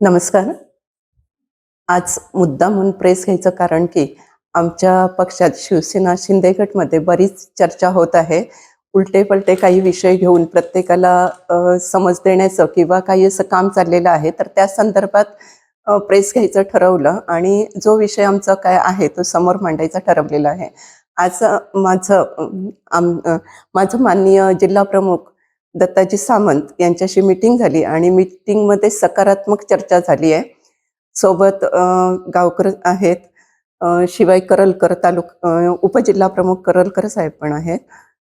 नमस्कार. आज मुद्दा म्हणून प्रेस घ्यायचं कारण की आमच्या पक्षात शिवसेना शिंदे गटमध्ये बरीच चर्चा होत आहे. उलटे-पलटे काही विषय घेऊन प्रत्येकाला समज देण्याचं किंवा काही असं काम चाललेलं आहे, तर त्या संदर्भात प्रेस घ्यायचं ठरवलं आणि जो विषय आमचा काय आहे तो समोर मांडायचा ठरवलेला आहे. आज माझं माननीय जिल्हाप्रमुख दत्ताजी सामंत यांच्याशी मीटिंग झाली आणि मीटिंगमध्ये सकारात्मक चर्चा झाली आहे. सोबत गावकर आहेत, शिवाय करलकर उपजिल्हाप्रमुख करलकर साहेब पण आहेत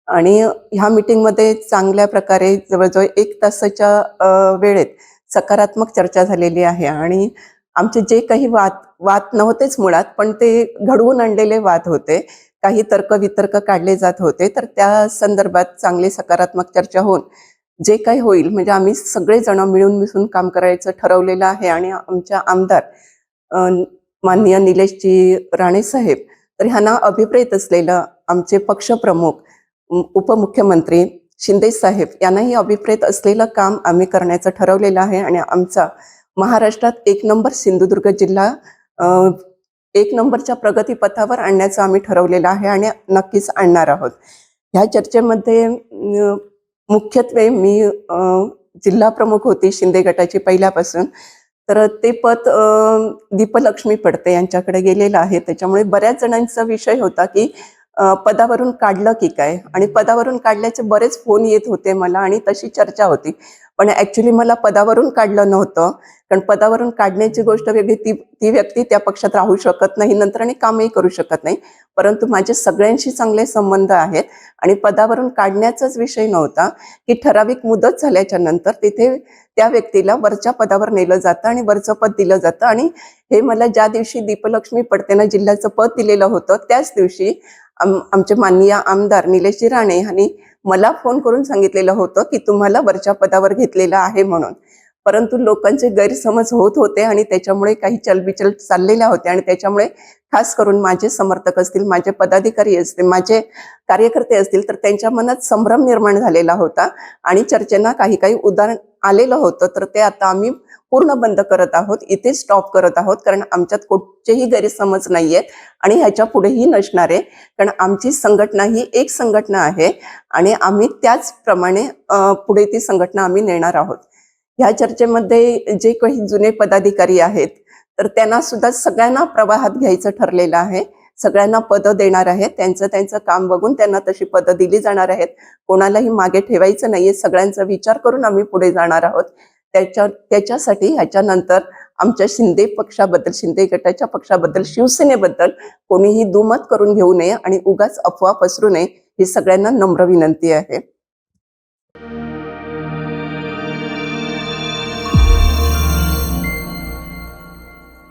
आणि ह्या मीटिंगमध्ये चांगल्या प्रकारे जवळजवळ 1 तासाच्या वेळेत सकारात्मक चर्चा झालेली आहे आणि आमचे जे काही वाद वाद नव्हतेच मुळात, पण ते घडवून आणलेले वाद होते. काही तर्क-वितर्क काढले जात होते, तर त्या संदर्भात चांगली सकारात्मक चर्चा होऊन जे काही होईल म्हणजे आम्ही सगळेजण मिळून मिसळून काम करायचं ठरवलेलं आहे आणि आमच्या आमदार अ, माननीय निलेशजी राणे साहेब तर ह्यांना अभिप्रेत असलेलं आमचे पक्षप्रमुख उपमुख्यमंत्री शिंदे साहेब यांनाही अभिप्रेत असलेलं काम आम्ही करण्याचं ठरवलेलं आहे आणि आमचा महाराष्ट्रात 1 नंबर सिंधुदुर्ग जिल्हा अ, 1 नंबरच्या प्रगतीपथावर आणण्याचं आम्ही ठरवलेलं आहे आणि नक्कीच आणणार आहोत. ह्या चर्चेमध्ये मुख्यत्वे मी जिल्हा प्रमुख होती शिंदे गटाची पहिल्यापासून. तर ते पद दीपलक्ष्मी पडते यांच्याकडे गेलेलं आहे. त्याच्यामुळे बऱ्याच जणांचा विषय होता, की पदावरून काढलं की काय? आणि पदावरून काढल्याचे बरेच फोन येत होते मला आणि तशी चर्चा होती. पण ॲक्चुअली मला पदावरून काढलं नव्हतं. कारण पदावरून काढण्याची गोष्ट वेगळी, ती ती व्यक्ती त्या पक्षात राहू शकत नाही नंतर आणि कामही करू शकत नाही. परंतु माझे सगळ्यांशी चांगले संबंध आहेत आणि पदावरून काढण्याचाच विषय नव्हता, की ठराविक मुदत झाल्याच्या नंतर तिथे त्या व्यक्तीला वरच्या पदावर नेलं जातं आणि वरचं पद दिलं जातं आणि हे मला ज्या दिवशी दीपलक्ष्मी पडतेना जिल्ह्याचं पद दिलेलं होतं, त्याच दिवशी आमचे माननीय आमदार निलेशजी राणे यांनी मला फोन करून सांगितलेलं होतं, की तुम्हाला वरच्या पदावर घेतलेलं आहे म्हणून. परंतु लोकांचे गैरसमज होत होते आणि त्याच्यामुळे काही चलबिचल चाललेल्या होत्या आणि त्याच्यामुळे खास करून माझे समर्थक असतील, माझे पदाधिकारी असतील, माझे कार्यकर्ते असतील, तर त्यांच्या मनात संभ्रम निर्माण झालेला होता आणि चर्चेला काही काही उदाहरण आलेलं होतं. तर ते आता आम्ही पूर्ण बंद करत आहोत, इथे स्टॉप करत आहोत. कारण आमच्यात कुठचेही गैरसमज नाहीयेत आणि ह्याच्या पुढेही नसणार आहे. कारण आमची संघटना ही एक संघटना आहे आणि आम्ही त्याचप्रमाणे पुढे ती संघटना आम्ही नेणार आहोत. ह्या चर्चेमध्ये जे काही जुने पदाधिकारी आहेत, तर त्यांना सुद्धा सगळ्यांना प्रवाहात घ्यायचं ठरलेलं आहे. सगळ्यांना पदं देणार आहेत. त्यांचं त्यांचं काम बघून त्यांना तशी पदं दिली जाणार आहेत. कोणालाही मागे ठेवायचं नाहीये. सगळ्यांचा विचार करून आम्ही पुढे जाणार आहोत. त्याच्यासाठी ह्याच्यानंतर आमच्या शिंदे पक्षाबद्दल, शिंदे गटाच्या पक्षाबद्दल, शिवसेनेबद्दल कोणीही दुमत करून घेऊ नये आणि उगाच अफवा पसरू नये, ही सगळ्यांना नम्र विनंती आहे.